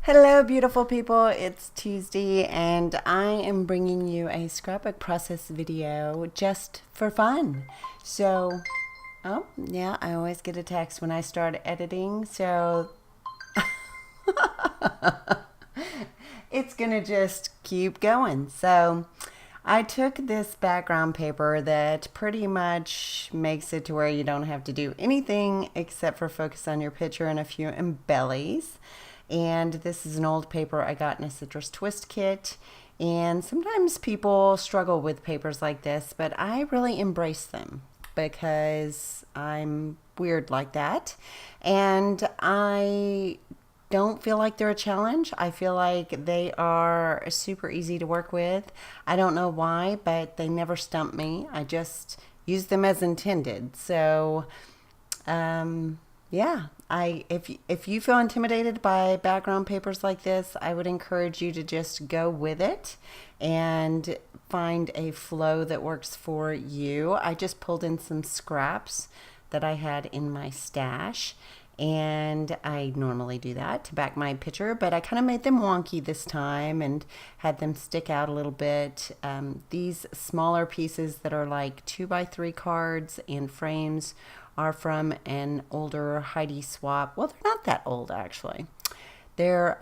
Hello, beautiful people. It's Tuesday, and I am bringing you a scrapbook process video just for fun. So, oh, yeah, I always get a text when I start editing, so it's gonna just keep going. So, I took this background paper that pretty much makes it to where you don't have to do anything except for focus on your picture and a few embellies. And this is an old paper I got in a citrus twist kit. And sometimes people struggle with papers like this, but I really embrace them because I'm weird like that. And I don't feel like they're a challenge. I feel like they are super easy to work with. I don't know why, but they never stump me. I just use them as intended. So, yeah, if you feel intimidated by background papers like this, I would encourage you to just go with it and find a flow that works for you. I just pulled in some scraps that I had in my stash, and I normally do that to back my picture, but I kind of made them wonky this time and had them stick out a little bit. These smaller pieces that are like 2x3 cards and frames are from an older Heidi swap. Well, they're not that old actually. They're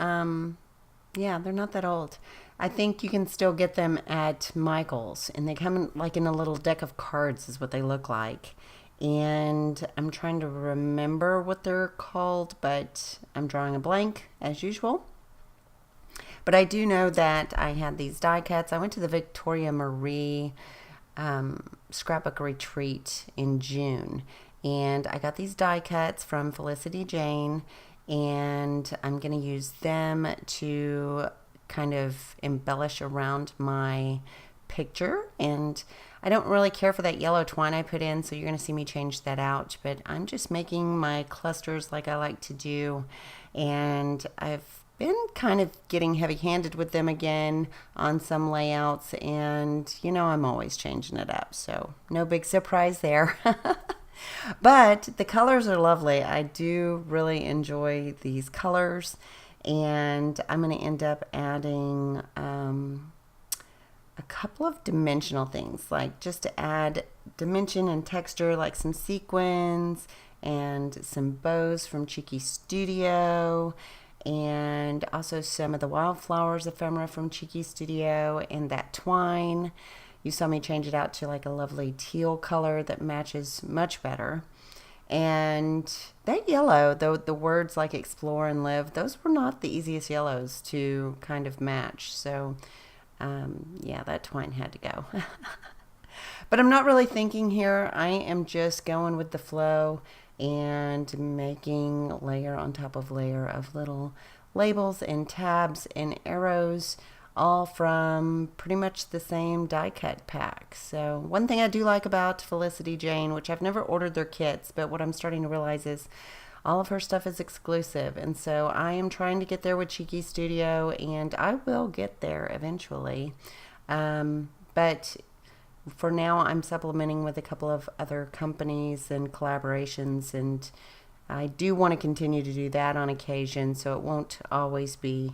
yeah, they're not that old. I think you can still get them at Michael's, and they come in, like in a little deck of cards is what they look like. And I'm trying to remember what they're called, but I'm drawing a blank as usual. But I do know that I had these die cuts. I went to the Victoria Marie scrapbook retreat in June, and I got these die cuts from Felicity Jane, and I'm going to use them to kind of embellish around my picture. And I don't really care for that yellow twine I put in, so you're going to see me change that out, but I'm just making my clusters like I like to do, and I've been kind of getting heavy-handed with them again on some layouts, and I'm always changing it up, so no big surprise there. But the colors are lovely. I do really enjoy these colors, and I'm going to end up adding a couple of dimensional things, like just to add dimension and texture, like some sequins and some bows from Cheeky Studio, and also some of the wildflowers ephemera from Cheeky Studio, and that twine. You saw me change it out to like a lovely teal color that matches much better. And that yellow, though, the words like explore and live, those were not the easiest yellows to kind of match. So yeah, that twine had to go. But I'm not really thinking here. I am just going with the flow and making layer on top of layer of little labels and tabs and arrows, all from pretty much the same die cut pack. So one thing I do like about Felicity Jane, which I've never ordered their kits, but what I'm starting to realize is all of her stuff is exclusive, and so I am trying to get there with Cheeky Studio, and I will get there eventually. But for now, I'm supplementing with a couple of other companies and collaborations, and I do want to continue to do that on occasion, so it won't always be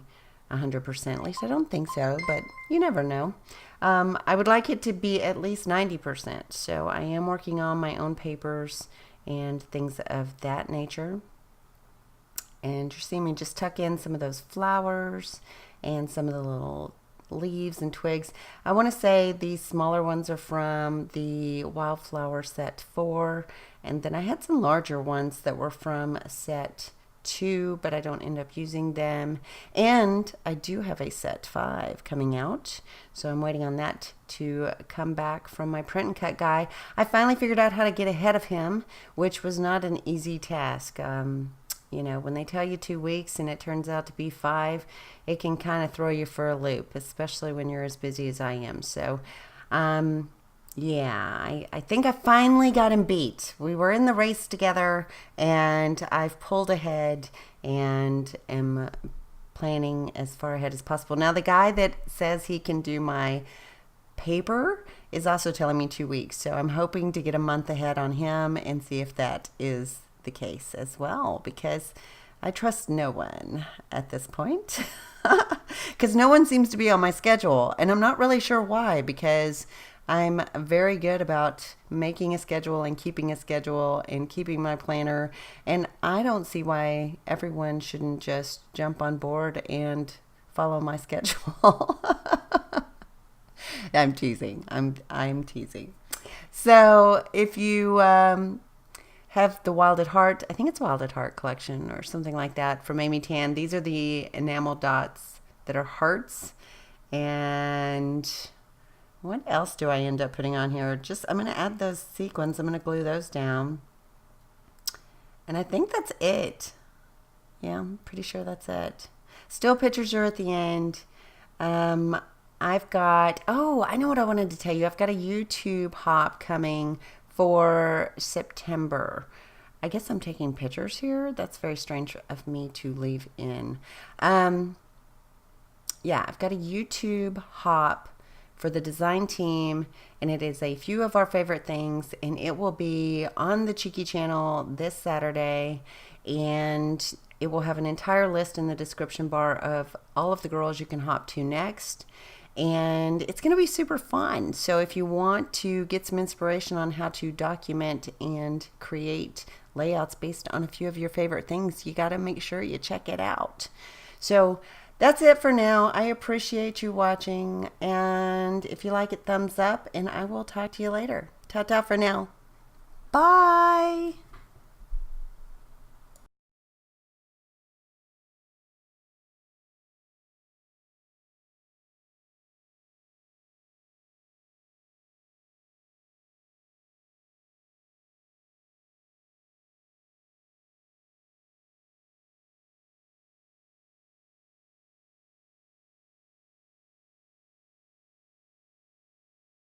100%. At least I don't think so, but you never know. I would like it to be at least 90%, so I am working on my own papers and things of that nature. And you're seeing me just tuck in some of those flowers and some of the little leaves and twigs. I want to say these smaller ones are from the Wildflower set 4, and then I had some larger ones that were from set 2, but I don't end up using them. And I do have a set 5 coming out, so I'm waiting on that to come back from my print and cut guy. I finally figured out how to get ahead of him, which was not an easy task. When they tell you 2 weeks and it turns out to be 5, it can kind of throw you for a loop, especially when you're as busy as I am. So yeah, I think I finally got him beat. We were in the race together, and I've pulled ahead and am planning as far ahead as possible. Now, the guy that says he can do my paper is also telling me 2 weeks, so I'm hoping to get a month ahead on him and see if that is the case as well, because I trust no one at this point because no one seems to be on my schedule. And I'm not really sure why, because I'm very good about making a schedule and keeping my planner. And I don't see why everyone shouldn't just jump on board and follow my schedule. I'm teasing. I'm teasing. So if you have the Wild at Heart, I think it's Wild at Heart collection or something like that from Amy Tan. These are the enamel dots that are hearts. And what else do I end up putting on here? I'm going to add those sequins. I'm going to glue those down. And I think that's it. Yeah, I'm pretty sure that's it. Still pictures are at the end. I've got, I know what I wanted to tell you. I've got a YouTube hop coming for September. I guess I'm taking pictures here. That's very strange of me to leave in. Yeah, I've got a YouTube hop for the design team, and it is a few of our favorite things, and it will be on the Cheeky channel this Saturday, and it will have an entire list in the description bar of all of the girls you can hop to next. And it's going to be super fun. So if you want to get some inspiration on how to document and create layouts based on a few of your favorite things, you got to make sure you check it out. So that's it for now. I appreciate you watching. And if you like it, thumbs up. And I will talk to you later. Ta-ta for now. Bye.